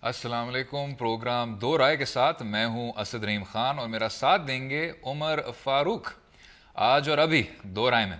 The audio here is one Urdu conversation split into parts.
السلام علیکم. پروگرام دو رائے کے ساتھ میں ہوں اسد رحیم خان اور میرا ساتھ دیں گے عمر فاروق. آج اور ابھی دو رائے میں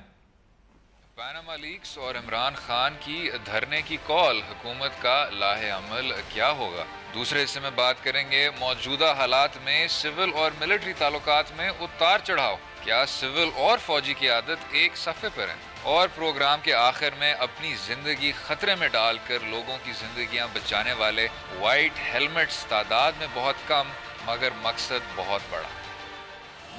پاناما لیکس اور عمران خان کی دھرنے کی کال، حکومت کا لاہ عمل کیا ہوگا. دوسرے حصے میں بات کریں گے موجودہ حالات میں سول اور ملٹری تعلقات میں اتار چڑھاؤ، کیا سول اور فوجی کی عادت ایک صفحے پر ہیں. اور پروگرام کے آخر میں اپنی زندگی خطرے میں ڈال کر لوگوں کی زندگیاں بچانے والے وائٹ ہیلمٹس تعداد میں بہت کم مگر مقصد بہت بڑا.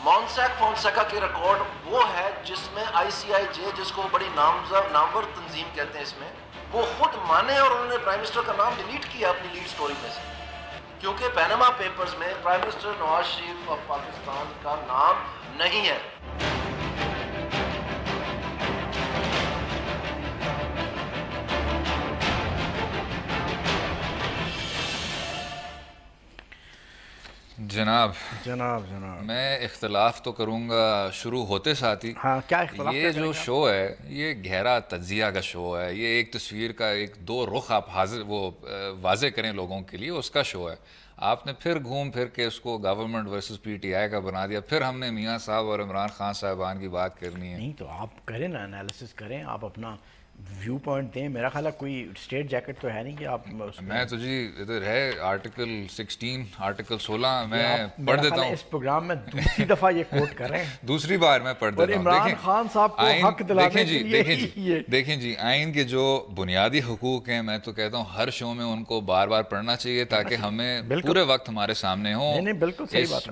مونسیک فونسیکا کی ریکارڈ وہ ہے جس میں آئی سی آئی جے، جس کو بڑی نامور تنظیم کہتے ہیں، اس میں وہ خود مانے اور انہوں نے پرائم منسٹر کا نام ڈیلیٹ کیا اپنی لیڈ سٹوری میں سے، کیونکہ پیناما پیپرز میں prime minister Nawaz Sharif of Pakistan کا نام نہیں ہے. جناب جناب میں اختلاف تو کروں گا شروع ہوتے ساتھ ہی. ہاں، کیا اختلاف؟ یہ جو شو ہے یہ گہرا تجزیہ کا شو ہے، یہ ایک تصویر کا ایک دو رخ آپ واضح کریں لوگوں کے لیے، اس کا شو ہے. آپ نے پھر گھوم پھر کے اس کو گورنمنٹ ورسز پی ٹی آئی کا بنا دیا، پھر ہم نے میاں صاحب اور عمران خان صاحبان کی بات کرنی ہے. نہیں تو آپ کریں نا، انالیسس کریں، آپ اپنا ویو پوائنٹ دیں. میرا خیال ہے کوئی اسٹیٹ جیکٹ تو ہے نہیں کہ آپ میں تو جی ادھر ہے آرٹیکل 16 آرٹیکل 16 میں پڑھ دیتا ہوں. اس پروگرام میں دوسری دفعہ یہ کوٹ کر رہے ہیں. دوسری بار میں پڑھ دیتا ہوں. عمران خان صاحب کو حق دلانے کے لیے دیکھیں جی آئین کے جو بنیادی حقوق ہیں، میں تو کہتا ہوں ہر شو میں ان کو بار بار پڑھنا چاہیے تاکہ ہمیں پورے وقت ہمارے سامنے ہوں. بالکل صحیح بات ہے.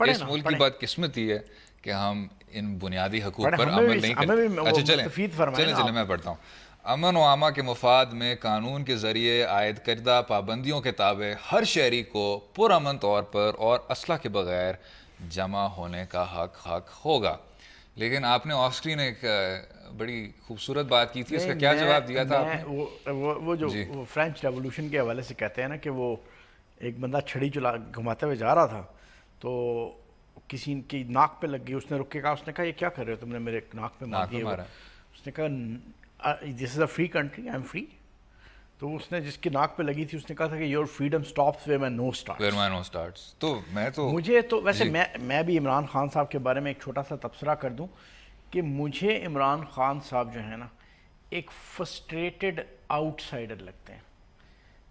اس ملک کی بدقسمتی ہے کہ ہم ان بنیادی حقوق پر عمل نہیں کرتے. اچھا چلیں میں پڑھتا ہوں. امن و امان کے مفاد میں قانون کے ذریعے عائد کردہ پابندیوں کے تابع ہر شہری کو پرامن طور پر اور اسلحہ کے بغیر جمع ہونے کا حق ہوگا. لیکن آپ نے آف اسکرین ایک بڑی خوبصورت بات کی تھی، اس کا کیا جواب دیا تھا آپ نے؟ وہ جو فرینچ ریولوشن کے حوالے سے کہتے ہیں نا کہ وہ ایک بندہ چھڑی گھماتے ہوئے جا رہا تھا تو کسی کی ناک پہ لگ گئی، اس نے رک کے کہا، اس نے کہا یہ کیا کر رہے ہو تم نے میرے ناک پہ مارا. اس نے کہا this is a free country, I am free. تو اس نے جس کی ناک پہ لگی تھی اس نے کہا تھا کہ your freedom stops where my nose starts. تو مجھے تو ویسے میں بھی عمران خان صاحب کے بارے میں ایک چھوٹا سا تبصرہ کر دوں کہ مجھے عمران خان صاحب جو ہے نا ایک فرسٹریٹڈ آؤٹ سائڈر لگتے ہیں،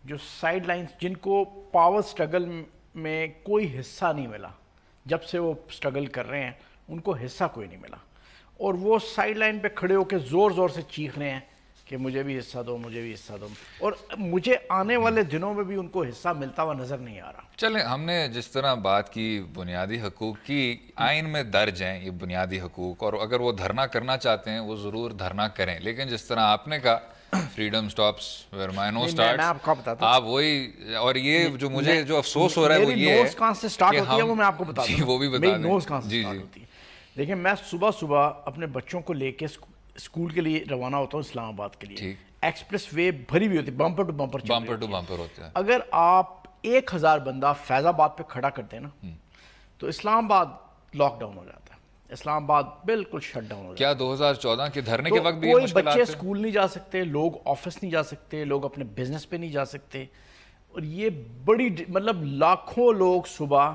جو سائڈ لائنز، جن کو پاور سٹرگل میں کوئی حصہ نہیں ملا. جب سے وہ سٹرگل کر رہے ہیں ان کو حصہ کوئی نہیں ملا، اور وہ سائڈ لائن پہ کھڑے ہو کے زور زور سے چیخ رہے ہیں کہ مجھے بھی حصہ دو، مجھے بھی حصہ دو. اور مجھے آنے والے دنوں میں بھی ان کو حصہ ملتا ہوا نظر نہیں آ رہا. چلیں، ہم نے جس طرح بات کی بنیادی حقوق کی، آئین میں درج ہیں یہ بنیادی حقوق، اور اگر وہ دھرنا کرنا چاہتے ہیں وہ ضرور دھرنا کریں. لیکن جس طرح آپ نے کہا freedom stops where my nose starts, آپ وہی، اور یہ جو مجھے جو افسوس ہو رہا ہے وہ یہ ہے نوز کہاں سے سٹارٹ ہوتی ہے وہ میں آپ کو بتا دوں. وہ بھی بتا دیں. نوز کہاں سے سٹارٹ ہوتی ہے. دیکھیں، میں صبح اپنے بچوں کو لے کے اسکول کے لیے روانہ ہوتا ہوں اسلام آباد کے لیے. ایکسپریس وے بھری ہوئی ہوتی ہے، بمپر ٹو بمپر ہوتا ہے. اگر آپ 1000 بندہ فیض آباد پہ کھڑا کرتے ہیں نا تو اسلام آباد لاک ڈاؤن ہو جاتا ہے، اسلام آباد بالکل شٹ ڈاؤن ہو جاتا ہے. کیا 2014 کے دھرنے کے وقت بھی کوئی بچے اسکول نہیں جا سکتے، لوگ آفس نہیں جا سکتے، لوگ اپنے بزنس پہ نہیں جا سکتے. اور یہ بڑی مطلب لاکھوں لوگ صبح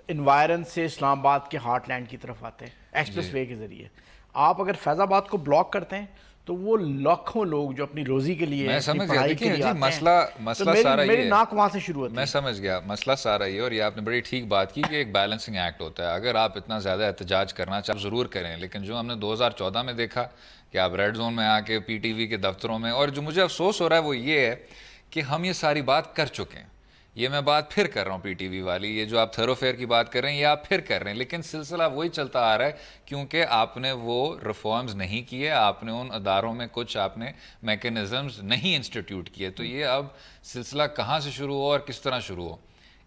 انوائرن سے اسلام آباد کے ہارٹ لینڈ کی طرف آتے ہیں ایکسپریس وے کے ذریعے. آپ اگر فیض آباد کو بلاک کرتے ہیں تو وہ لاکھوں لوگ جو اپنی روزی کے لیے، میں سمجھ گیا. دیکھیں مسئلہ سارا یہ میری ناک وہاں سے شروع ہوتی ہے. میں سمجھ گیا مسئلہ سارا یہ، اور یہ آپ نے بڑی ٹھیک بات کی کہ ایک بیلنسنگ ایکٹ ہوتا ہے. اگر آپ اتنا زیادہ احتجاج کرنا چاہیں ضرور کریں، لیکن جو ہم نے 2014 میں دیکھا کہ آپ ریڈ زون میں آ کے پی ٹی وی کے دفتروں میں، اور جو مجھے افسوس ہو رہا ہے وہ یہ ہے کہ ہم یہ ساری بات کر چکے ہیں. یہ میں بات پھر کر رہا ہوں پی ٹی وی والی، یہ جو آپ تھرو فیئر کی بات کر رہے ہیں یہ آپ پھر کر رہے ہیں، لیکن سلسلہ وہی چلتا آ رہا ہے کیونکہ آپ نے وہ ریفارمز نہیں کیے، آپ نے ان اداروں میں کچھ آپ نے میکنزمز نہیں انسٹیٹیوٹ کیے. تو یہ اب سلسلہ کہاں سے شروع ہو اور کس طرح شروع ہو؟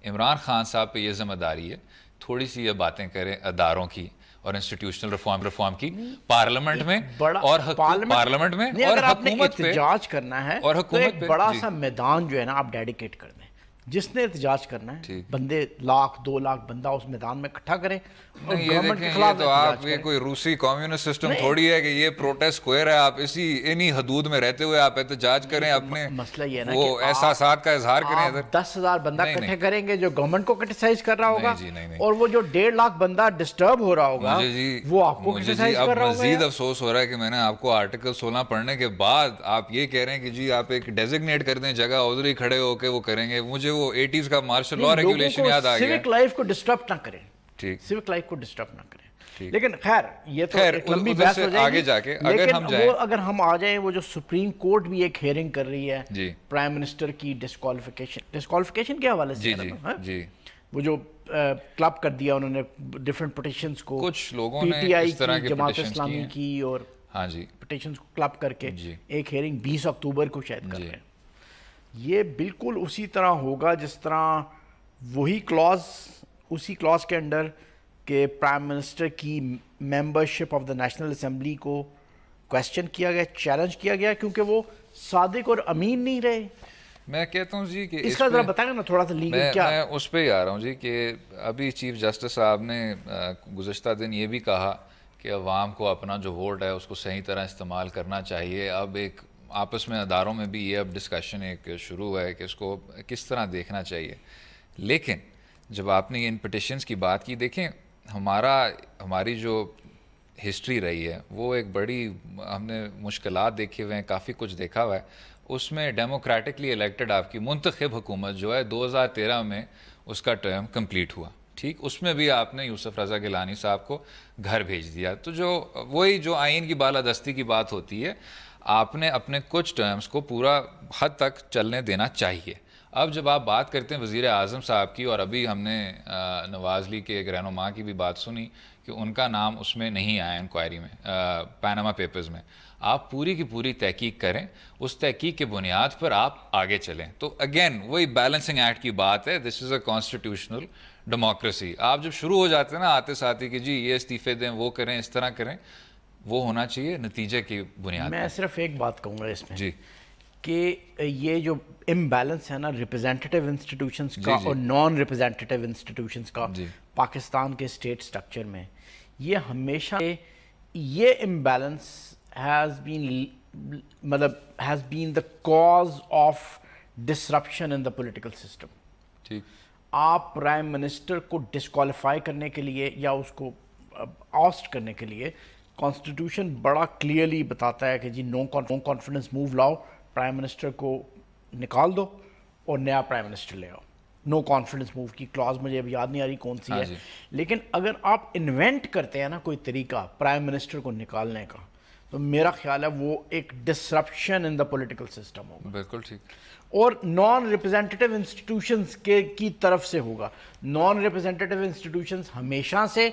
عمران خان صاحب پہ یہ ذمہ داری ہے تھوڑی سی یہ باتیں کریں اداروں کی اور انسٹیٹیوشنل ریفارم کی پارلیمنٹ میں اور حکومت پہ، احتجاج کرنا ہے اور حکومت بڑا سا میدان جو ہے نا آپ ڈیڈیکیٹ کر دیں جس نے احتجاج کرنا ہے بندے 1,00,000 2 لاکھ بندہ اس میدان میں اکٹھا کرے اور گورنمنٹ کے خلاف تو آپ یہ کوئی روسی کمیونسٹ سسٹم تھوڑی ہے کہ یہ پروٹیسٹ اسکوائر ہے، آپ انہی حدود میں رہتے ہوئے آپ احتجاج کریں، اپنے مسئلہ یہ ہے نا وہ احساسات کا اظہار کریں. ادھر 10,000 بندہ اکٹھے کریں گے جو گورنمنٹ کو کرٹیسائز کر رہا ہوگا، اور وہ جو 1.5 لاکھ بندہ ڈسٹرب ہو رہا ہوگا وہ آپ کو کرٹیسائز کر رہا ہوگا. مزید افسوس ہو رہا ہے کہ میں نے آپ کو آرٹیکل 16 پڑھنے کے بعد آپ یہ کہہ رہے ہیں کہ جی آپ ایک ڈیزگنیٹ کر دیں جگہ، ادھر ہی کھڑے ہو کے وہ کریں گے. مجھے وہ 80s کا مارشل لا ریگولیشن یاد آ گیا. سیوک لائف کو ڈسٹرب نہ کریں، سیوک لائف کو ڈسٹرب نہ کریں. لیکن خیر یہ تو لمبی بحث ہو جائے گی. لیکن اگر ہم آ جائیں وہ جو سپریم کورٹ بھی ایک ہیئرنگ کر رہی ہے پرائم منسٹر کی ڈسکوالیفیکیشن کے حوالے سے، وہ جو کلب کر دیا انہوں نے ڈفرینٹ پٹیشنز کو، کچھ لوگوں پی نے ٹی آئی اس طرح کی، کے جماعت اسلامی کی، اور پٹیشنز کو کلب کر کے ایک ہیئرنگ 20 اکتوبر کو شاید کر رہے ہیں. یہ بالکل اسی طرح ہوگا جس طرح وہی کلاز، اسی کلاز کے انڈر کہ پرائم منسٹر کی membership of the national assembly کو کویسچن کیا گیا، چیلنج کیا گیا کیونکہ وہ صادق اور امین نہیں رہے. میں کہتا ہوں جی کہ اس کا ذرا بتائیں نا تھوڑا سا لیگل کیا. میں اس پہ ہی آ رہا ہوں جی کہ ابھی چیف جسٹس صاحب نے گزشتہ دن یہ بھی کہا کہ عوام کو اپنا جو ووٹ ہے اس کو صحیح طرح استعمال کرنا چاہیے. اب ایک آپس میں اداروں میں بھی یہ اب ڈسکشن ایک شروع ہے کہ اس کو کس طرح دیکھنا چاہیے. لیکن جب آپ نے ان پٹیشنز کی بات کی، دیکھیں ہماری جو ہسٹری رہی ہے وہ ایک بڑی، ہم نے مشکلات دیکھے ہوئے ہیں، کافی کچھ دیکھا ہوا ہے. اس میں ڈیموکریٹکلی الیکٹڈ آپ کی منتخب حکومت جو ہے 2013 میں اس کا ٹرم کمپلیٹ ہوا، ٹھیک، اس میں بھی آپ نے یوسف رضا گیلانی صاحب کو گھر بھیج دیا. تو وہی جو آئین کی بالادستی کی بات ہوتی ہے، آپ نے اپنے کچھ ٹرمز کو پورا حد تک چلنے دینا چاہیے. اب جب آپ بات کرتے ہیں وزیر اعظم صاحب کی، اور ابھی ہم نے نواز لیگ کے ایک رہنما کی بھی بات سنی کہ ان کا نام اس میں نہیں آیا انکوائری میں، پیناما پیپرز میں. آپ پوری کی پوری تحقیق کریں، اس تحقیق کے بنیاد پر آپ آگے چلیں. تو اگین وہی بیلنسنگ ایکٹ کی بات ہے، دس از اے کانسٹیٹیوشنل ڈیموکریسی. آپ جب شروع ہو جاتے ہیں نا آتے ساتھ ہی کہ جی یہ استعفے دیں، وہ کریں، اس طرح کریں، وہ ہونا چاہیے نتیجے کی بنیاد. میں صرف ایک بات کہوں گا اس میں جی کہ یہ جو امبیلنس ہے نا ریپرزینٹیو انسٹیٹیوشنز کا اور نان ریپرزینٹیو انسٹیٹیوشنز کا پاکستان کے اسٹیٹ سٹرکچر میں، یہ ہمیشہ یہ imbalance has been the cause of disruption in the political system. ٹھیک، آپ پرائم منسٹر کو ڈسکوالیفائی کرنے کے لیے یا اس کو آسٹ کرنے کے لیے کانسٹیٹیوشن بڑا کلیئرلی بتاتا ہے کہ جی نو کانفیڈنس موو لاؤ، پرائم منسٹر کو نکال دو اور نیا پرائم منسٹر لے آؤ. نو کانفیڈنس موو کی کلاز مجھے اب یاد نہیں آ رہی کون سی ہے، لیکن اگر آپ انوینٹ کرتے ہیں نا کوئی طریقہ پرائم منسٹر کو نکالنے کا، تو میرا خیال ہے وہ ایک disruption in the political system ہوگا. بالکل ٹھیک. اور نان ریپرزینٹیو انسٹیٹیوشنز کی طرف سے ہوگا. نان ریپرزینٹیو انسٹیٹیوشنز ہمیشہ سے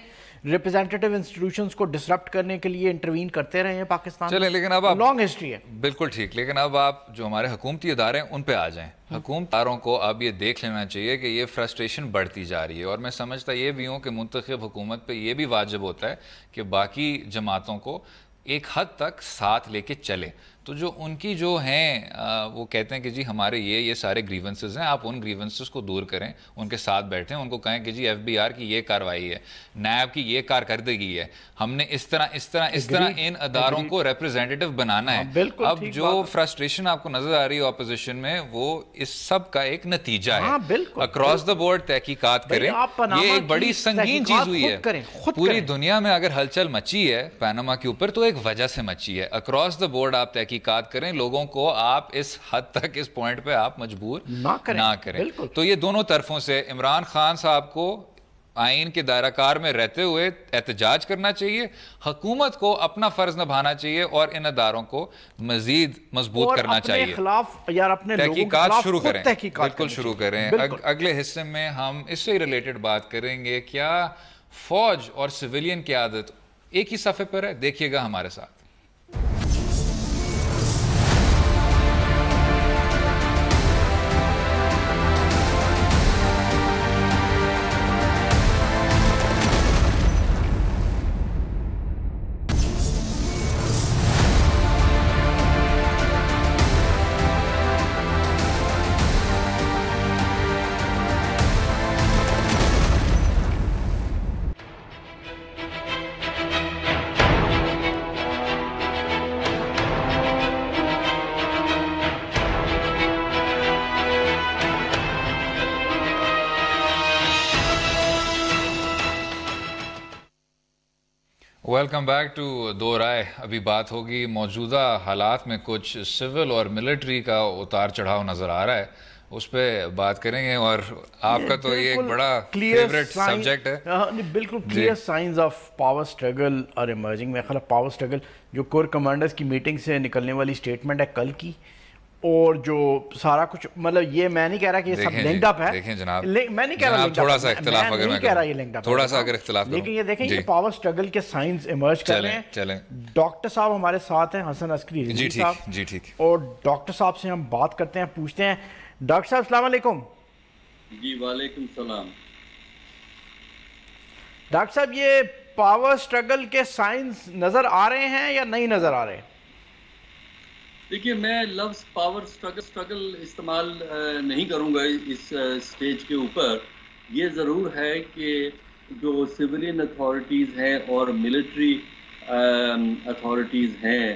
ریپرزینٹیو انسٹیٹیوشنز کو ڈسرپٹ کرنے کے لیے انٹروین کرتے رہے ہیں پاکستان. چلیں، لیکن اب لانگ ہسٹری ہے. بالکل ٹھیک. لیکن اب آپ جو ہمارے حکومتی ادارے ہیں ان پہ آ جائیں. حکومت اداروں کو اب یہ دیکھ لینا چاہیے کہ یہ فرسٹریشن بڑھتی جا رہی ہے، اور میں سمجھتا یہ بھی ہوں کہ منتخب حکومت پہ یہ بھی واجب ہوتا ہے کہ باقی جماعتوں کو ایک حد تک ساتھ لے کے چلے. تو جو ان کی جو ہیں وہ کہتے ہیں کہ جی ہمارے یہ سارے گریونسز ہیں، آپ ان گریونسز کو دور کریں، ان کے ساتھ بیٹھیں، ان کو کہیں کہ جی ایف بی آر کی یہ کارروائی ہے، نیب کی یہ کارکردگی ہے، ہم نے اس طرح ان اداروں کو ریپرزینٹیو بنانا ہے. اب جو فرسٹریشن آپ کو نظر آ رہی ہے اپوزیشن میں، وہ اس سب کا ایک نتیجہ ہے. اکراس دا بورڈ تحقیقات کریں. یہ ایک بڑی سنگین چیز ہوئی ہے پوری دنیا میں. اگر ہلچل مچی ہے پیناما کے اوپر تو ایک وجہ سے مچی ہے. اکراس دا بورڈ آپ تحقیقات کریں، لوگوں کو آپ اس حد تک اس پوائنٹ پہ آپ مجبور نہ کریں. تو یہ دونوں طرفوں سے عمران خان صاحب کو آئین کے دائرہ کار میں رہتے ہوئے احتجاج کرنا چاہیے، حکومت کو اپنا فرض نبھانا چاہیے اور ان اداروں کو مزید مضبوط کرنا چاہیے. تحقیقات شروع کریں، بالکل شروع کریں. اگلے حصے میں ہم اس سے ریلیٹڈ بات کریں گے. کیا فوج اور سویلین قیادت ایک ہی صفحے پر ہے؟ دیکھیے گا ہمارے ساتھ. ویلکم بیک ٹو دو رائے. ابھی بات ہوگی موجودہ حالات میں کچھ سول اور ملٹری کا اتار چڑھاؤ نظر آ رہا ہے, اس پہ بات کریں گے. اور آپ کا تو یہ ایک بڑا فیوریٹ سبجیکٹ ہے. بالکل clear signs of power struggle اور ایمرجنگ. میں خیال پاور اسٹرگل جو کور کمانڈرز کی میٹنگ سے نکلنے والی اسٹیٹمنٹ ہے کل کی, اور جو سارا کچھ مطلب یہ میں نہیں کہہ رہا کہ یہ سب لنکڈ اپ ہے. دیکھیں جناب, میں نہیں کہہ رہا تھوڑا سا اختلاف اگر میں کہہ رہا یہ لنکڈ اپ, تھوڑا سا اگر اختلاف کروں, لیکن یہ دیکھیں یہ پاور اسٹرگل کے سائنز ایمرج کر رہے ہیں. چلیں ڈاکٹر صاحب ہمارے ساتھ ہیں, حسن عسکری رضوی صاحب. جی ٹھیک. اور ڈاکٹر صاحب سے ہم بات کرتے ہیں, پوچھتے ہیں. ڈاکٹر صاحب السلام علیکم. جی وعلیکم السلام. ڈاکٹر صاحب یہ پاور اسٹرگل کے سائنز نظر آ رہے ہیں یا نہیں نظر آ رہے ہیں؟ دیکھیے میں لفظ پاور اسٹرگل استعمال نہیں کروں گا اس سٹیج کے اوپر. یہ ضرور ہے کہ جو سویلین اتھارٹیز ہیں اور ملٹری اتھارٹیز ہیں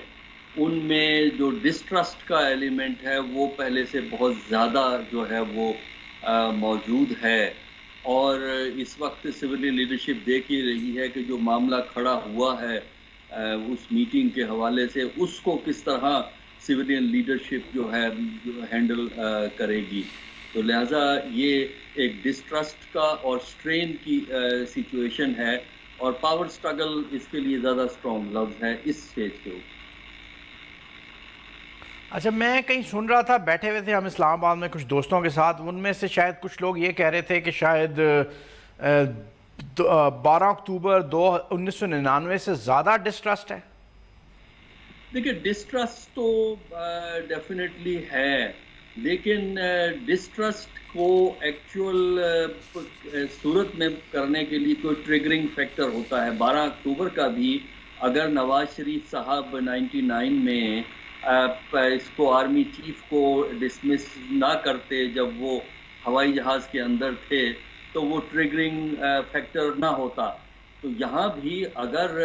ان میں جو ڈسٹرسٹ کا ایلیمنٹ ہے وہ پہلے سے بہت زیادہ جو ہے وہ موجود ہے. اور اس وقت سویلین لیڈرشپ دیکھ ہی رہی ہے کہ جو معاملہ کھڑا ہوا ہے اس میٹنگ کے حوالے سے اس کو کس طرح سویلین لیڈرشپ جو ہے ہینڈل کرے گی. تو لہٰذا یہ ایک ڈسٹرسٹ کا اور سٹرین کی سچویشن ہے, اور پاور سٹرگل اس کے لیے زیادہ سٹرونگ لفظ ہے اس سٹیج کے اوپر. اچھا, میں کہیں سن رہا تھا, بیٹھے ہوئے تھے ہم اسلام آباد میں کچھ دوستوں کے ساتھ, ان میں سے شاید کچھ لوگ یہ کہہ رہے تھے کہ شاید 12 اکتوبر 1999 سے زیادہ ڈسٹرسٹ ہے. دیکھیں ڈسٹرسٹ تو ڈیفینیٹلی ہے, لیکن ڈسٹرسٹ کو ایکچول صورت میں کرنے کے لیے کوئی ٹریگرنگ فیکٹر ہوتا ہے. 12 اکتوبر کا بھی اگر نواز شریف صاحب 99 میں اس کو آرمی چیف کو ڈسمس نہ کرتے جب وہ ہوائی جہاز کے اندر تھے تو وہ ٹریگرنگ فیکٹر نہ ہوتا. تو یہاں بھی اگر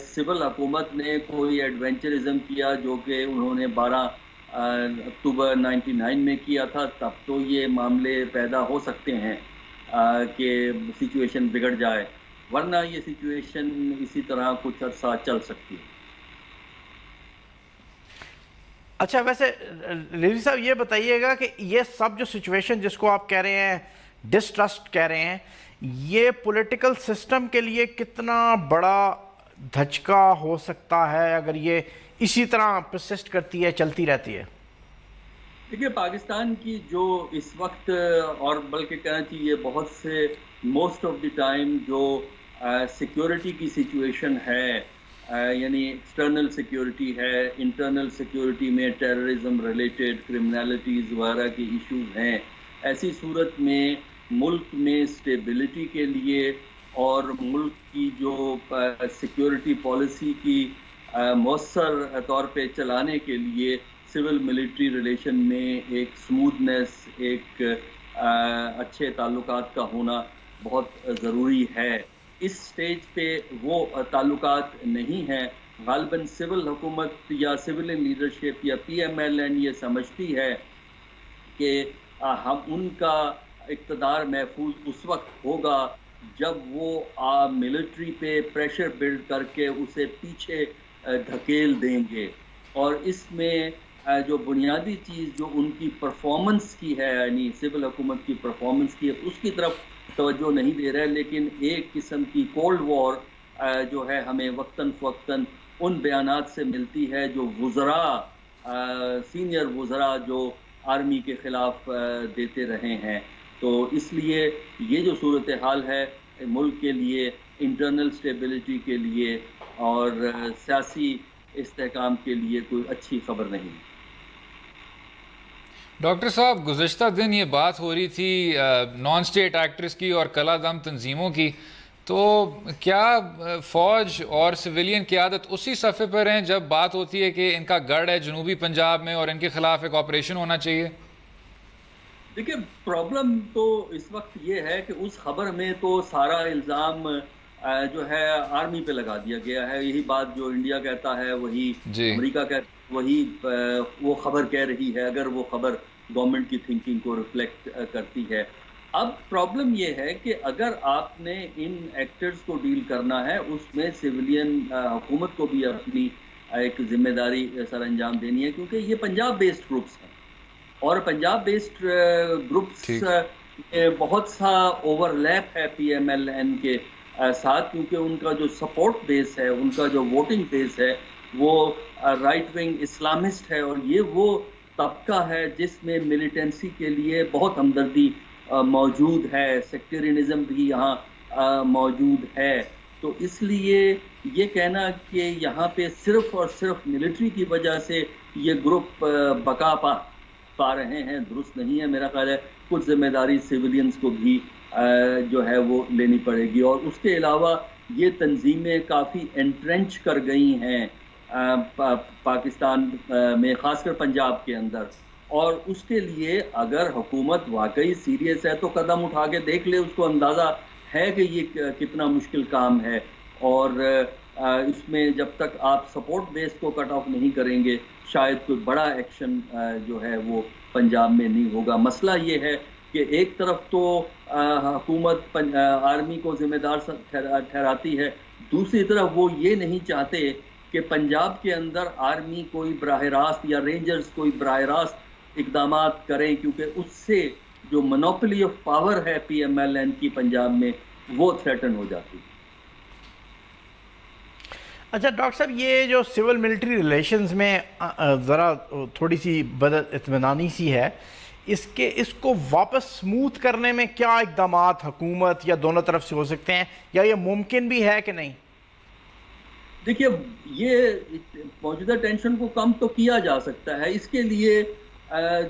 سول حکومت نے کوئی ایڈونچرزم کیا جو کہ انہوں نے 12 اکتوبر 99 میں کیا تھا, تب تو یہ معاملے پیدا ہو سکتے ہیں کہ سچویشن بگڑ جائے, ورنہ یہ سچویشن اسی طرح کچھ عرصہ چل سکتی ہے. اچھا, ویسے رضوی صاحب یہ بتائیے گا کہ یہ سب جو سچویشن جس کو آپ کہہ رہے ہیں ڈسٹرسٹ کہہ رہے ہیں, یہ پولیٹیکل سسٹم کے لیے کتنا بڑا دھچکا ہو سکتا ہے اگر یہ اسی طرح پرسسٹ کرتی ہے, چلتی رہتی ہے؟ دیکھیے پاکستان کی جو اس وقت, اور بلکہ کہنا چاہیے بہت سے موسٹ آف دی ٹائم جو سیکیورٹی کی سچویشن ہے, یعنی ایکسٹرنل سیکیورٹی ہے, انٹرنل سیکیورٹی میں ٹیررزم ریلیٹڈ کرمنالٹیز وغیرہ کے ایشوز ہیں, ایسی صورت میں ملک میں اسٹیبلٹی کے لیے اور ملک کی جو سیکیورٹی پالیسی کی مؤثر طور پہ چلانے کے لیے سول ملٹری ریلیشن میں ایک سموتھنس, ایک اچھے تعلقات کا ہونا بہت ضروری ہے. اس سٹیج پہ وہ تعلقات نہیں ہیں. غالباً سول حکومت یا سویلین لیڈرشپ یا پی ایم ایل این یہ سمجھتی ہے کہ ہم ان کا اقتدار محفوظ اس وقت ہوگا جب وہ ملٹری پہ پریشر بلڈ کر کے اسے پیچھے دھکیل دیں گے. اور اس میں جو بنیادی چیز جو ان کی پرفارمنس کی ہے, یعنی سول حکومت کی پرفارمنس کی ہے, اس کی طرف توجہ نہیں دے رہے, لیکن ایک قسم کی کولڈ وار جو ہے ہمیں وقتاً فوقتاً ان بیانات سے ملتی ہے جو وزراء, سینئر وزراء جو آرمی کے خلاف دیتے رہے ہیں. تو اس لیے یہ جو صورتحال ہے ملک کے لیے, انٹرنل اسٹیبلٹی کے لیے اور سیاسی استحکام کے لیے کوئی اچھی خبر نہیں. ڈاکٹر صاحب, گزشتہ دن یہ بات ہو رہی تھی نان اسٹیٹ ایکٹرز کی اور کلا دم تنظیموں کی, تو کیا فوج اور سویلین قیادت اسی صفحے پر ہیں جب بات ہوتی ہے کہ ان کا گڑھ ہے جنوبی پنجاب میں اور ان کے خلاف ایک آپریشن ہونا چاہیے؟ دیکھیں پرابلم تو اس وقت یہ ہے کہ اس خبر میں تو سارا الزام جو ہے آرمی پہ لگا دیا گیا ہے. یہی بات جو انڈیا کہتا ہے وہی امریکہ کہتا ہے, وہی وہ خبر کہہ رہی ہے, اگر وہ خبر گورنمنٹ کی تھنکنگ کو ریفلیکٹ کرتی ہے. اب پرابلم یہ ہے کہ اگر آپ نے ان ایکٹرز کو ڈیل کرنا ہے اس میں سویلین حکومت کو بھی اپنی ایک ذمہ داری سر انجام دینی ہے، کیونکہ یہ پنجاب بیسڈ گروپس ہیں اور پنجاب بیسڈ گروپس بہت سا اوور لیپ ہے پی ایم ایل این کے ساتھ، کیونکہ ان کا جو سپورٹ بیس ہے، ان کا جو ووٹنگ بیس ہے وہ رائٹ ونگ اسلامسٹ ہے، اور یہ وہ طبقہ ہے جس میں ملیٹنسی کے لیے بہت ہمدردی موجود ہے، سیکٹرینزم بھی یہاں موجود ہے. تو اس لیے یہ کہنا کہ یہاں پہ صرف اور صرف ملٹری کی وجہ سے یہ گروپ بقا پا رہے ہیں درست نہیں ہے. میرا خیال ہے کچھ ذمہ داری سیولینز کو بھی جو ہے وہ لینی پڑے گی. اور اس کے علاوہ یہ تنظیمیں کافی انٹرنچ کر گئی ہیں پاکستان میں، خاص کر پنجاب کے اندر، اور اس کے لیے اگر حکومت واقعی سیریس ہے تو قدم اٹھا کے دیکھ لے. اس کو اندازہ ہے کہ یہ کتنا مشکل کام ہے، اور اس میں جب تک آپ سپورٹ بیس کو کٹ آف نہیں کریں گے شاید کوئی بڑا ایکشن جو ہے وہ پنجاب میں نہیں ہوگا. مسئلہ یہ ہے کہ ایک طرف تو حکومت آرمی کو ذمہ دار ٹھہراتی ہے، دوسری طرف وہ یہ نہیں چاہتے کہ پنجاب کے اندر آرمی کوئی براہ راست یا رینجرز کوئی براہ راست اقدامات کریں، کیونکہ اس سے جو منوپلی آف پاور ہے پی ایم ایل این کی پنجاب میں وہ تھریٹن ہو جاتی ہے. اچھا ڈاکٹر صاحب، یہ جو سول ملٹری ریلیشنز میں ذرا تھوڑی سی بد اطمینانی سی ہے، اس کو واپس سموتھ کرنے میں کیا اقدامات حکومت یا دونوں طرف سے ہو سکتے ہیں، یا یہ ممکن بھی ہے کہ نہیں؟ دیکھیے، یہ موجودہ ٹینشن کو کم تو کیا جا سکتا ہے. اس کے لیے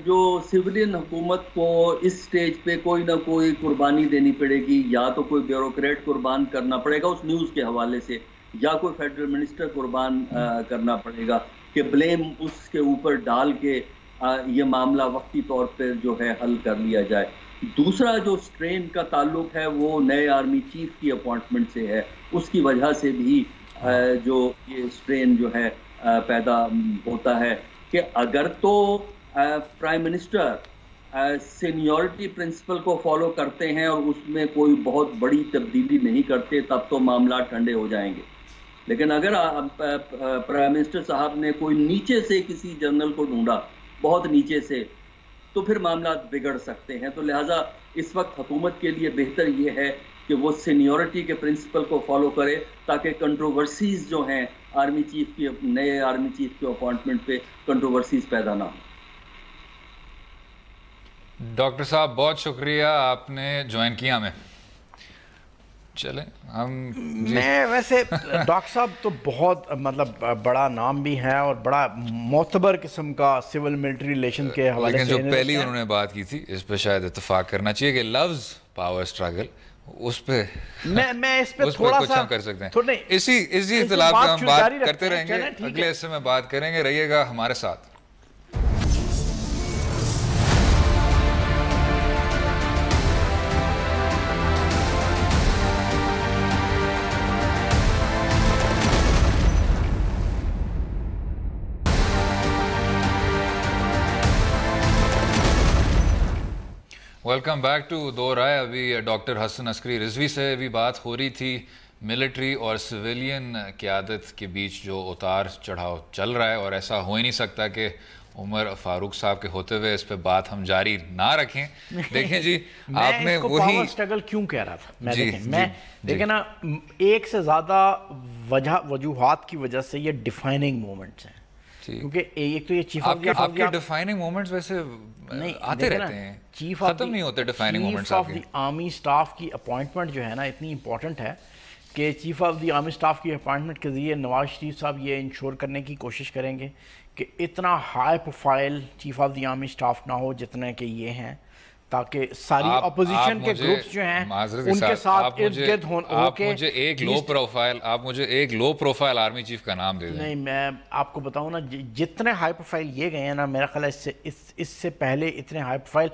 جو سویلین حکومت کو اس سٹیج پہ کوئی نہ کوئی قربانی دینی پڑے گی، یا تو کوئی بیوروکریٹ قربان کرنا پڑے گا اس نیوز کے حوالے سے، یا کوئی فیڈرل منسٹر قربان کرنا پڑے گا کہ بلیم اس کے اوپر ڈال کے یہ معاملہ وقتی طور پر جو ہے حل کر لیا جائے. دوسرا جو سٹرین کا تعلق ہے وہ نئے آرمی چیف کی اپوائنٹمنٹ سے ہے. اس کی وجہ سے بھی جو یہ سٹرین جو ہے پیدا ہوتا ہے کہ اگر تو پرائم منسٹر سینیورٹی پرنسپل کو فالو کرتے ہیں اور اس میں کوئی بہت بڑی تبدیلی نہیں کرتے تب تو معاملات ٹھنڈے ہو جائیں گے. لیکن اگر پرائم منسٹر صاحب نے کوئی نیچے سے کسی جنرل کو ڈھونڈا، بہت نیچے سے، تو پھر معاملات بگڑ سکتے ہیں. تو لہٰذا اس وقت حکومت کے لیے بہتر یہ ہے کہ وہ سینیورٹی کے پرنسپل کو فالو کرے تاکہ کنٹروورسیز جو ہیں آرمی چیف کی، نئے آرمی چیف کے اپوائنٹمنٹ پہ کنٹروورسیز پیدا نہ ہوں. ڈاکٹر صاحب بہت شکریہ، آپ نے جوائن کیا ہمیں. چلیں ہم میں ویسے ڈاکٹر صاحب تو بہت مطلب بڑا نام بھی ہے اور بڑا معتبر قسم کا سول ملٹری ریلیشن کے حوالے سے، لیکن جو پہلی انہوں نے بات کی تھی اس پہ شاید اتفاق کرنا چاہیے کہ لفظ پاور اسٹرگل، اس پہ میں اس پہ تھوڑا کچھ سا ہم کر سکتے ہیں. اسی اختلاف پہ ہم بات کرتے رہیں گے، اگلے حصے میں بات کریں گے. رہیے گا ہمارے ساتھ. ویلکم بیک ٹو دو رائے. ابھی ڈاکٹر حسن عسکری رضوی سے بھی بات ہو رہی تھی. ملٹری اور سویلین قیادت کے بیچ جو اتار چڑھاؤ چل رہا ہے، اور ایسا ہو ہی نہیں سکتا کہ عمر فاروق صاحب کے ہوتے ہوئے اس پہ بات ہم جاری نہ رکھیں. دیکھیں جی، آپ نے وہی پاور اسٹرگل کیوں کہہ رہا تھا، میں دیکھیں نا، ایک سے زیادہ وجوہات کی وجہ سے یہ ڈیفائننگ مومنٹس ہیں. کیونکہ ایک تو یہ چیف آف آپ کے ڈیفائننگ مومنٹس ویسے آتے رہتے ہیں، ختم نہیں ہوتے defining moments. Chief of the army staff کی اپوائنٹمنٹ جو ہے نا اتنی امپورٹنٹ ہے کہ chief of the army staff کی اپوائنٹمنٹ کے ذریعے نواز شریف صاحب یہ انشور کرنے کی کوشش کریں گے کہ اتنا high profile chief of the army staff نہ ہو جتنے کہ یہ ہیں، تاکہ ساری اپوزیشن کے گروپس جو ہیں ان کے ساتھ ارد گرد ہو کے. آپ مجھے ایک لو پروفائل آرمی چیف کا نام دے دیں. نہیں، میں آپ کو بتاؤں نا، جتنے ہائی پروفائل یہ گئے ہیں نا، میرا خیال ہے اس سے پہلے اتنے ہائی پروفائل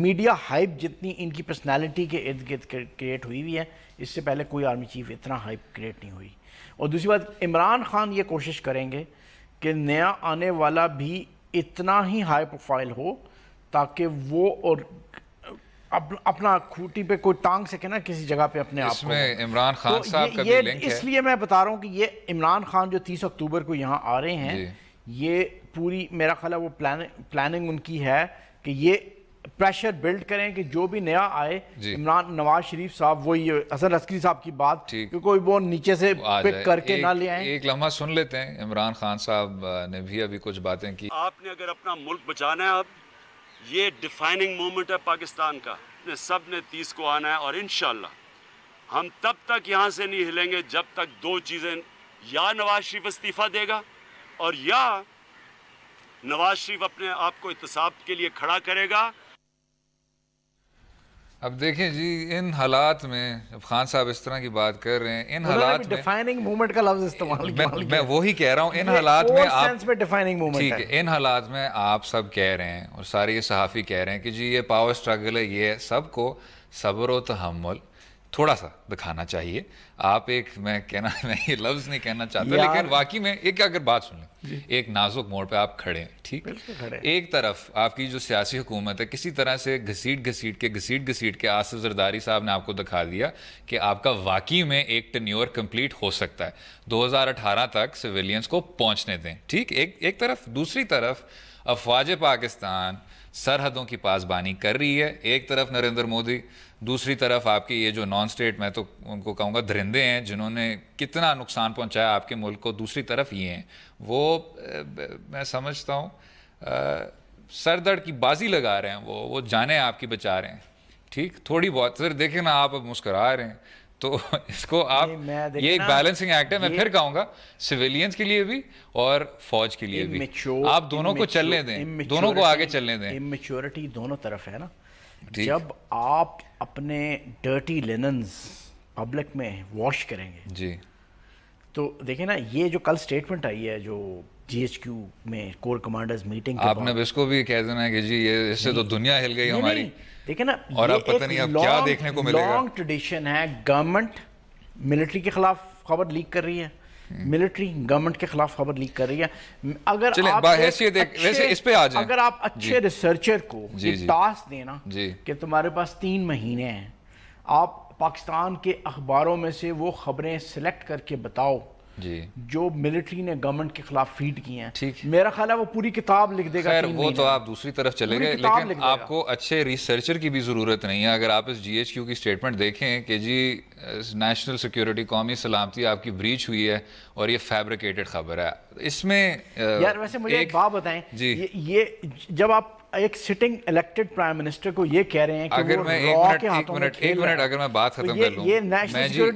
میڈیا ہائپ جتنی ان کی پرسنالٹی کے ارد گرد کریٹ ہوئی ہے، اس سے پہلے کوئی آرمی چیف اتنا ہائپ کریٹ نہیں ہوئی. اور دوسری بات، عمران خان یہ کوشش کریں گے کہ نیا آنے والا بھی اتنا ہی ہائی پروفائل ہو تاکہ وہ اور اپنا کھوٹی پہ کوئی ٹانگ سکے نا کسی جگہ پہ اپنے آپ کو. اس میں عمران خان صاحب کا بھی لنک ہے. اس لیے میں بتا رہا ہوں کہ یہ عمران خان جو 30 اکتوبر کو یہاں آ رہے ہیں, یہ پوری میرا خیال ہے وہ پلاننگ ان کی ہے کہ یہ پریشر بلڈ کریں کہ جو بھی نیا آئے, عمران نواز شریف صاحب وہی حسن عسکری صاحب کی بات کہ کوئی وہ نیچے سے پک کر کے نہ لے آئیں. ایک لمحہ سن لیتے ہیں, عمران خان صاحب نے بھی ابھی کچھ باتیں کی. آپ نے اگر اپنا ملک بچانا ہے, اب یہ ڈیفائننگ مومنٹ ہے پاکستان کا, سب نے 30 کو آنا ہے, اور انشاءاللہ ہم تب تک یہاں سے نہیں ہلیں گے جب تک دو چیزیں, یا نواز شریف استعفیٰ دے گا اور یا نواز شریف اپنے آپ کو احتساب کے لیے کھڑا کرے گا. اب دیکھیں جی, ان حالات میں اب خان صاحب اس طرح کی بات کر رہے ہیں, ان حالات میں ڈیفائننگ مومنٹ کا لفظ استعمال کیا, میں وہی کہہ رہا ہوں, ان حالات میں آپ ڈیفائننگ مومنٹ ٹھیک ہے, ان حالات میں آپ سب کہہ رہے ہیں اور سارے یہ صحافی کہہ رہے ہیں کہ جی یہ پاور اسٹرگل ہے, یہ سب کو صبر و تحمل تھوڑا سا دکھانا چاہیے. آپ ایک میں یہ لفظ نہیں کہنا چاہتا, لیکن واقعی میں ایک اگر بات سن لیں, ایک نازک موڑ پہ آپ کھڑے ہیں, ٹھیک, ایک طرف آپ کی جو سیاسی حکومت ہے کسی طرح سے گھسیٹ کے آصف زرداری صاحب نے آپ کو دکھا دیا کہ آپ کا واقعی میں ایک ٹینیور کمپلیٹ ہو سکتا ہے, 2018 تک سویلینز کو پہنچنے دیں, ٹھیک, ایک طرف. دوسری طرف افواج پاکستان سرحدوں کی پاسبانی کر رہی ہے, ایک طرف نریندر مودی, دوسری طرف آپ کے یہ جو نان سٹیٹ, میں تو ان کو کہوں گا درندے ہیں جنہوں نے کتنا نقصان پہنچایا آپ کے ملک کو, دوسری طرف یہ ہیں وہ میں سمجھتا ہوں سر درد کی بازی لگا رہے ہیں, وہ جانیں آپ کی بچا رہے ہیں, ٹھیک. تھوڑی بہت پھر دیکھیں نا, آپ اب مسکرا رہے ہیں, تو اس کو آپ, یہ ایک بیلنسنگ ایکٹ ہے, میں پھر کہوں گا سویلینز کے لیے بھی اور فوج کے لیے بھی, آپ دونوں کو چلنے دیں, دونوں کو آگے چلنے دیں. امیچورٹی دونوں طرف ہے نا. جب آپ اپنے ڈرٹی لیننز پبلک میں واش کریں گے جی, تو دیکھیں نا, یہ جو کل سٹیٹمنٹ آئی ہے جو جی ایچ کیو میں کور کمانڈرز میٹنگ, آپ نے اس کو بھی کہہ دینا ہے کہ جی یہ اس سے تو دنیا ہل گئی ہماری, دیکھیں نا, اور اب پتہ نہیں اب کیا دیکھنے کو ملے گا. لانگ ٹریڈیشن ہے, گورنمنٹ ملٹری کے خلاف خبر لیک کر رہی ہے, ملٹری گورنمنٹ کے خلاف خبر لیک کر رہی ہے. اگر آپ اچھے ریسرچر کو یہ ٹاسک دینا کہ تمہارے پاس 3 مہینے ہیں, آپ پاکستان کے اخباروں میں سے وہ خبریں سلیکٹ کر کے بتاؤ جو ملٹری نے گورنمنٹ کے خلاف فیڈ کی ہیں, میرا خیال ہے وہ پوری کتاب لکھ دے گا. خیر وہ تو آپ دوسری طرف چلے گئے, لیکن آپ کو اچھے ریسرچر کی بھی ضرورت نہیں ہے. اگر آپ اس جی ایچ کیو کی سٹیٹمنٹ دیکھیں کہ جی نیشنل سیکیورٹی, قومی سلامتی آپ کی بریچ ہوئی ہے اور یہ فیبریکیٹڈ خبر ہے, اس میں یار ویسے مجھے ایک بات بتائیں, یہ جب آپ ایک سٹنگ الیکٹڈ پرائم منسٹر کو یہ کہہ رہے ہیں کہ اگر میں ایک منٹ اگر میں بات ختم کر لوں,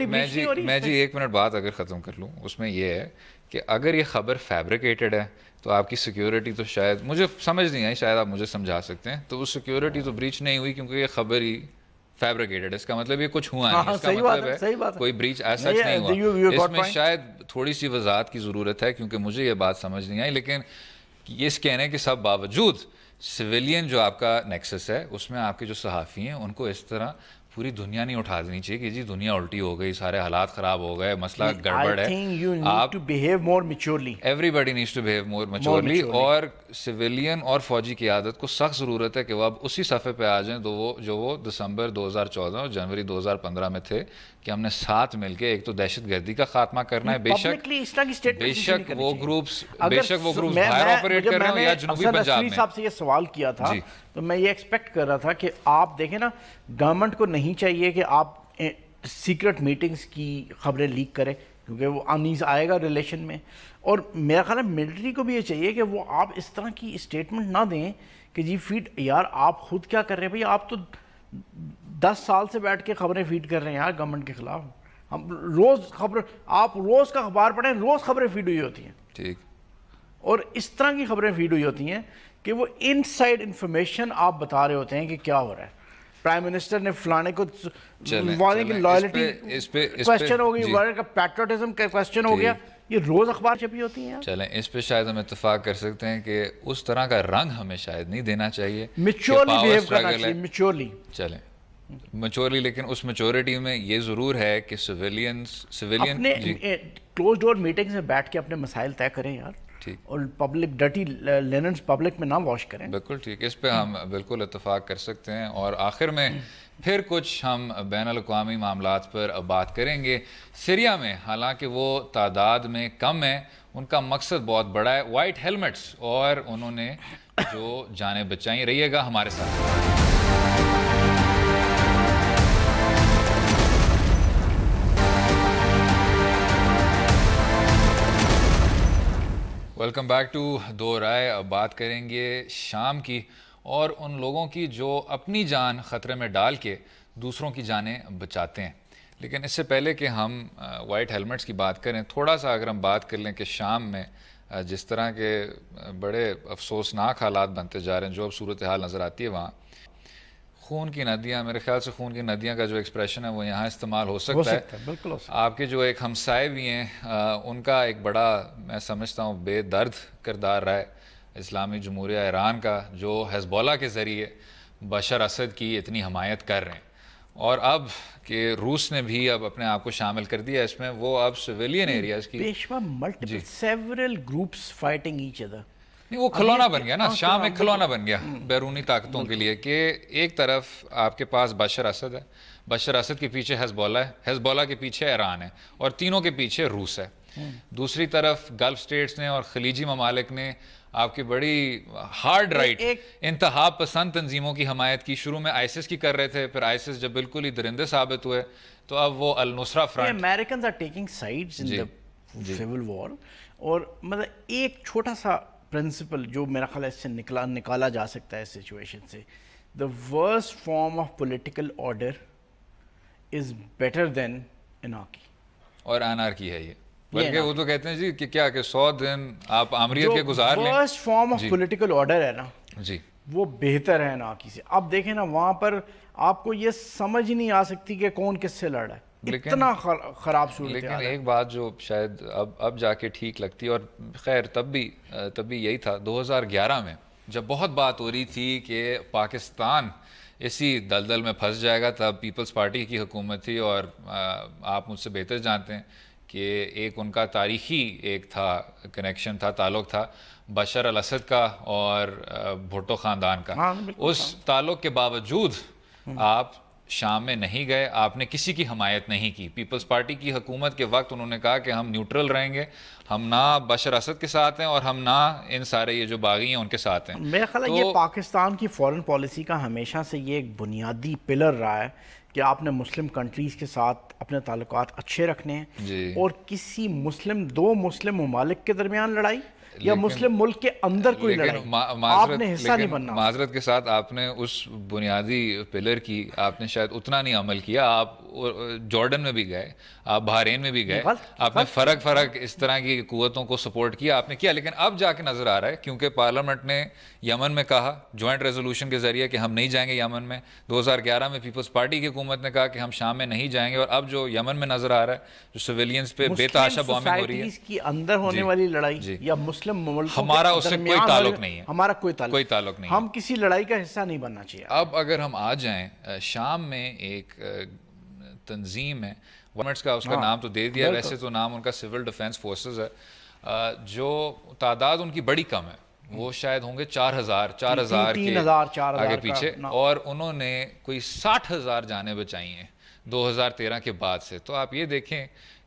میں جی ایک منٹ بات اگر ختم کر لوں, اس میں یہ ہے کہ اگر یہ خبر فیبریکیٹڈ ہے تو آپ کی سیکیورٹی تو شاید مجھے سمجھ نہیں آئی, شاید آپ مجھے سمجھا سکتے ہیں, تو وہ سیکیورٹی تو بریچ نہیں ہوئی کیونکہ یہ خبر ہی فیبریکیٹڈ ہے. اس کا مطلب یہ کچھ ہوا نہیں, اس کا مطلب ہے کوئی بریچ ایسا نہیں ہوا. اس میں شاید تھوڑی سی وضاحت کی ضرورت ہے کیونکہ مجھے یہ بات سمجھ نہیں آئی. لیکن یہ اس کہنے کے سب باوجود سویلین جو آپ کا نیکسس ہے اس میں آپ کے جو صحافی ہیں ان کو اس طرح پوری دنیا نہیں اٹھا دینی چاہیے کہ جی دنیا الٹی ہو گئی, سارے حالات خراب ہو گئے, مسئلہ گڑبڑ ہے. آپ everybody needs to behave more maturely, اور سویلین اور فوجی قیادت کو سخت ضرورت ہے کہ وہ اب اسی صفحے پہ آ جائیں جو وہ دسمبر 2014 اور جنوری 2015 میں تھے کہ ہم نے ساتھ مل کے ایک تو دہشت گردی کا خاتمہ کرنا ہے. بے شک وہ گروپس باہر آپریٹ کر رہے ہیں یا جنوبی پنجاب میں. صاحب سے یہ سوال کیا تھا تو میں یہ ایکسپیکٹ کر رہا تھا کہ آپ دیکھیں نا, گورنمنٹ کو نہیں چاہیے کہ آپ سیکرٹ میٹنگز کی خبریں لیک کریں کیونکہ وہ انیز آئے گا ریلیشن میں, اور میرا خیال ہے ملٹری کو بھی یہ چاہیے کہ وہ آپ اس طرح کی اسٹیٹمنٹ نہ دیں کہ جی فیڈ, یار آپ خود کیا کر رہے ہیں بھائی, آپ تو 10 سال سے بیٹھ کے خبریں فیڈ کر رہے ہیں یار گورنمنٹ کے خلاف. ہم روز خبر, آپ روز کا اخبار پڑھیں, روز خبریں فیڈ ہوئی ہوتی ہیں, ٹھیک, اور اس طرح کی خبریں فیڈ ہوئی ہوتی ہیں کہ وہ ان سائڈ انفارمیشن آپ بتا رہے ہوتے ہیں کہ کیا ہو رہا ہے. پرائم منسٹر نے فلانے کو لائلٹی کوسچن ہو گئی, کا پیٹریوٹزم کا کوسچن ہو گیا, یہ روز اخبار چھپی ہوتی ہیں. چلیں اس پہ شاید ہم اتفاق کر سکتے ہیں کہ اس طرح کا رنگ ہمیں شاید نہیں دینا چاہیے, میچورلی بیہیو کرنا چاہیے, میچورلی. چلیں میچورلی, لیکن اس میچورٹی میں یہ ضرور ہے کہ سویلین اپنے کلوز ڈور میٹنگز میں بیٹھ کے اپنے مسائل طے کریں یار. ٹھیک. اور پبلک ڈرٹی لیننز پبلک میں نہ واش کریں. بالکل ٹھیک, اس پہ ہم بالکل اتفاق کر سکتے ہیں. اور آخر میں پھر کچھ ہم بین الاقوامی معاملات پر بات کریں گے. سیریا میں حالانکہ وہ تعداد میں کم ہے, ان کا مقصد بہت بڑا ہے, وائٹ ہیلمٹس, اور انہوں نے جو جانیں بچائیں. رہیے گا ہمارے ساتھ. ویلکم بیک ٹو دو رائے. اب بات کریں گے شام کی اور ان لوگوں کی جو اپنی جان خطرے میں ڈال کے دوسروں کی جانیں بچاتے ہیں. لیکن اس سے پہلے کہ ہم وائٹ ہیلمٹس کی بات کریں, تھوڑا سا اگر ہم بات کر لیں کہ شام میں جس طرح کے بڑے افسوسناک حالات بنتے جا رہے ہیں, جو اب صورتحال نظر آتی ہے وہاں, خون کی ندیاں, میرے خیال سے خون کی ندیاں کا جو ایکسپریشن ہے وہ یہاں استعمال ہو سکتا ہے. بالکل ہو سکتا ہے. آپ کے جو ایک ہمسائے بھی ہیں, ان کا ایک بڑا میں سمجھتا ہوں بے درد کردار رہا ہے اسلامی جمہوریہ ایران کا, جو حزب اللہ کے ذریعے بشر اسد کی اتنی حمایت کر رہے ہیں. اور اب کہ روس نے بھی اب اپنے آپ کو شامل کر دیا اس میں, وہ اب سویلین ایریاز کی پیشوا multiple several groups fighting each other. نہیں, وہ کھلونا بن گیا نا, شام ایک کھلونا بن گیا بیرونی طاقتوں کے لیے, کہ ایک طرف آپ کے پاس بشر اسد ہے, بشر اسد کے پیچھے حزب اللہ ہے, حزب اللہ کے پیچھے ایران ہے, اور تینوں کے پیچھے روس ہے. دوسری طرف گلف سٹیٹس نے اور خلیجی ممالک نے آپ کی بڑی ہارڈ رائٹ انتہا پسند تنظیموں کی حمایت کی. شروع میں آئیسس کی کر رہے تھے, پھر آئیسس جب بالکل ہی درندے ثابت ہوئے تو اب وہ Al Nusra front. Americans are taking sides in the civil war. اور مطلب ایک چھوٹا سا پرنسپل جو میرا خیال ہے اس سے نکالا جا سکتا ہے اس سچویشن سے, the worst form of political order is better than anarchy. اور انارکی ہے یہ, بلکہ وہ تو کہتے ہیں جی کہ کیا کہ 100 دن آپ آمریت کے گزار لیں. Worst form of political order ہے نا جی, وہ بہتر ہے انارکی سے. اب دیکھیں نا وہاں پر آپ کو یہ سمجھ نہیں آ سکتی کہ کون کس سے لڑ رہا ہے, اتنا خراب صورت. لیکن ایک بات جو شاید اب جا کے ٹھیک لگتی ہے, اور خیر تب بھی یہی تھا 2011 میں جب بہت بات ہو رہی تھی کہ پاکستان اسی دلدل میں پھنس جائے گا, تب پیپلز پارٹی کی حکومت تھی. اور آپ مجھ سے بہتر جانتے ہیں کہ ایک ان کا تاریخی ایک تھا کنیکشن تھا, تعلق تھا بشر الاسد کا اور بھٹو خاندان کا. اس تعلق کے باوجود آپ شام میں نہیں گئے, آپ نے کسی کی حمایت نہیں کی. پیپلز پارٹی کی حکومت کے وقت انہوں نے کہا کہ ہم نیوٹرل رہیں گے, ہم نہ بشر اسد کے ساتھ ہیں اور ہم نہ ان سارے یہ جو باغی ہیں ان کے ساتھ ہیں. میرا خیال ہے یہ پاکستان کی فورن پالیسی کا ہمیشہ سے یہ ایک بنیادی پلر رہا ہے کہ آپ نے مسلم کنٹریز کے ساتھ اپنے تعلقات اچھے رکھنے ہیں, اور کسی دو مسلم ممالک کے درمیان لڑائی یا مسلم ملک کے اندر کوئی لڑائی آپ نے حصہ نہیں بننا. معذرت کے ساتھ آپ نے اس بنیادی پلر کی آپ نے شاید اتنا نہیں عمل کیا. آپ جارڈن میں بھی گئے, آپ بحرین میں بھی گئے, آپ نے فرق اس طرح کی قوتوں کو سپورٹ کیا, آپ نے کیا. لیکن اب جا کے نظر آ رہا ہے کیونکہ پارلیمنٹ نے یمن میں کہا جوائنٹ ریزولوشن کے ذریعے کہ ہم نہیں جائیں گے یمن میں. 2011 میں پیپلز پارٹی کی حکومت نے کہا کہ ہم شام میں نہیں جائیں گے. اور اب جو یمن میں نظر آ رہا ہے جو سویلینز پہ بے تحاشا بومبنگ ہو رہی ہے, کی اندر ہونے والی لڑائی یا مسلم ممالکوں ہمارا اس سے کوئی تعلق نہیں ہے. ہمارا کوئی تعلق نہیں, ہم کسی لڑائی کا حصہ نہیں بننا چاہیے. اب اگر ہم آ جائیں شام میں ایک تنظیم ہے, کا اس کا نام تو دے دیا, ویسے تو نام ان کا سول ڈیفنس فورسز ہے, جو تعداد ان کی بڑی کم ہے, وہ شاید ہوں گے 4000 کے آگے پیچھے, اور انہوں نے کوئی 60,000 جانیں بچائی ہیں 2013 کے بعد سے. تو آپ یہ دیکھیں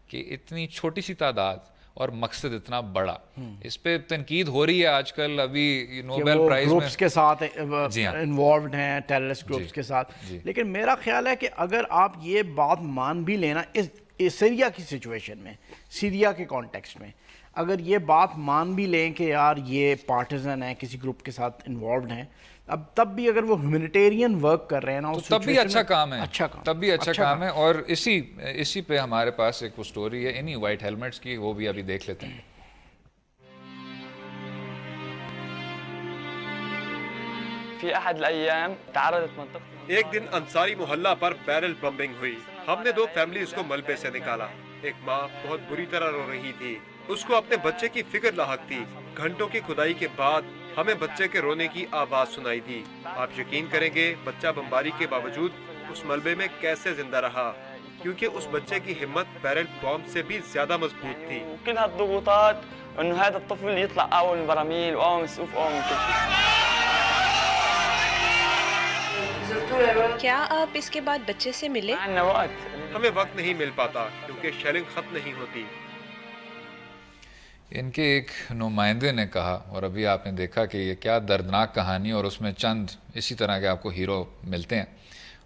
کہ اتنی چھوٹی سی تعداد اور مقصد اتنا بڑا. اس پہ تنقید ہو رہی ہے آج کل, ابھی نوبل پرائز میں گروپس کے ساتھ انوالوڈ ہیں, ٹیررسٹ گروپس کے ساتھ. لیکن میرا خیال ہے کہ اگر آپ یہ بات مان بھی لینا اس سیریا کی سچویشن میں, سیریا کے کانٹیکسٹ میں, اگر یہ بات مان بھی لیں کہ یار یہ پارٹیزن ہیں, کسی گروپ کے ساتھ انوالوڈ ہیں, اب تب بھی اگر وہ ہیومینیٹیرین ورک کر رہے ہیں نا, تب بھی اچھا کام ہے, تب بھی اچھا کام ہے. اور اسی پہ ہمارے پاس ایک سٹوری ہے انہی وائٹ ہیلمٹس کی, وہ بھی ابھی دیکھ لیتے ہیں. ایک دن انصاری محلہ پر بیرل بمبنگ ہوئی. ہم نے 2 فیملیز کو ملبے سے نکالا. ایک ماں بہت بری طرح رو رہی تھی, اس کو اپنے بچے کی فکر لاحق تھی. گھنٹوں کی کھدائی کے بعد ہمیں بچے کے رونے کی آواز سنائی دی. آپ یقین کریں گے بچہ بمباری کے باوجود اس ملبے میں کیسے زندہ رہا, کیونکہ اس بچے کی ہمت بیرل بم سے بھی زیادہ مضبوط تھی. وإنه هذا الطفل يطلع أول من البراميل وأول من السقوف وأول من كل شيء. کیا آپ اس کے بعد بچے سے ملے؟ عندنا وقت. ہمیں وقت نہیں مل پاتا کیونکہ شیلنگ ختم نہیں ہوتی. ان کے ایک نمائندے نے کہا، اور ابھی آپ نے دیکھا کہ یہ کیا دردناک کہانی، اور اس میں چند اسی طرح کے آپ کو ہیرو ملتے ہیں.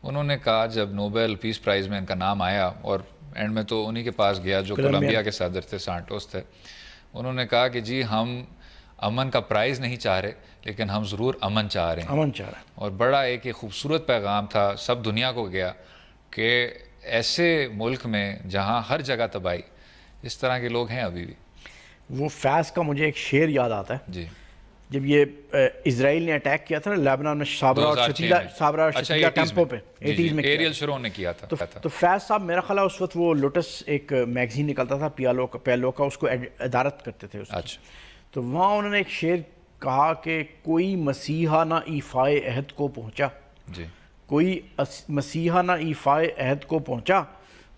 انہوں نے کہا جب نوبل پیس پرائز میں ان کا نام آیا، اور اینڈ میں تو انہی کے پاس گیا جو کولمبیا کے صدر تھے، سانٹوس تھے، انہوں نے کہا کہ جی ہم امن کا پرائز نہیں چاہ رہے لیکن ہم ضرور امن چاہ رہے ہیں. امن چاہ رہے ہیں. اور بڑا ایک خوبصورت پیغام تھا، سب دنیا کو گیا کہ ایسے ملک میں جہاں ہر جگہ تباہی، اس طرح کے لوگ ہیں ابھی بھی. وہ فیض کا مجھے ایک شعر یاد آتا ہے جی، جب یہ اسرائیل نے اٹیک کیا تھا نا لیبنان میں صابرا اور شتیلا کیمپوں پہ 80s میں، ایریل شرون نے کیا تھا. تو فیض صاحب میرا خیال ہے اس وقت وہ لوٹس ایک میگزین نکلتا تھا پیالو کا، اس کو ادارت کرتے تھے. اچھا. تو وہاں انہوں نے ایک شعر کہا کہ کوئی مسیحا نہ ایفائے عہد کو پہنچا. جی. کوئی مسیحا نہ ایفائے عہد کو پہنچا،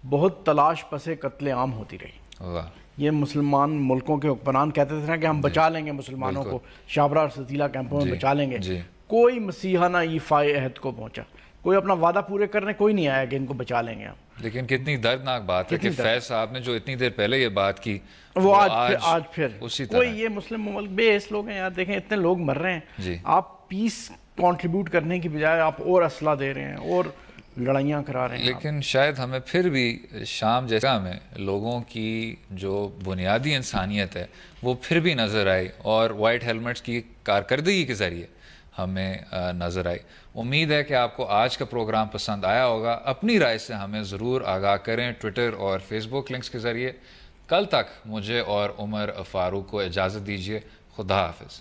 بہت تلاش پسے قتل عام ہوتی رہی. واہ. یہ مسلمان ملکوں کے حکمران کہتے تھے نا کہ ہم بچا لیں گے مسلمانوں کو، شابرا اور ستیلا کیمپوں میں بچا لیں گے. کوئی مسیحا نہ ایفائے عہد کو پہنچا، کوئی اپنا وعدہ پورے کرنے کوئی نہیں آیا کہ ان کو بچا لیں گے ہم. لیکن کتنی دردناک بات ہے کہ فیض صاحب نے جو اتنی دیر پہلے یہ بات کی وہ آج پھر اسی طرح. کوئی یہ مسلم ممالک بے حس لوگ ہیں یار، دیکھیں اتنے لوگ مر رہے ہیں. آپ پیس کنٹریبیوٹ کرنے کی بجائے آپ اور اسلحہ دے رہے ہیں اور لڑائیاں کرا رہے ہیں. لیکن شاید ہمیں پھر بھی شام جیسا میں لوگوں کی جو بنیادی انسانیت ہے وہ پھر بھی نظر آئی، اور وائٹ ہیلمٹس کی کارکردگی کے ذریعے ہمیں نظر آئی. امید ہے کہ آپ کو آج کا پروگرام پسند آیا ہوگا. اپنی رائے سے ہمیں ضرور آگاہ کریں ٹویٹر اور فیس بک لنکس کے ذریعے. کل تک مجھے اور عمر فاروق کو اجازت دیجیے. خدا حافظ.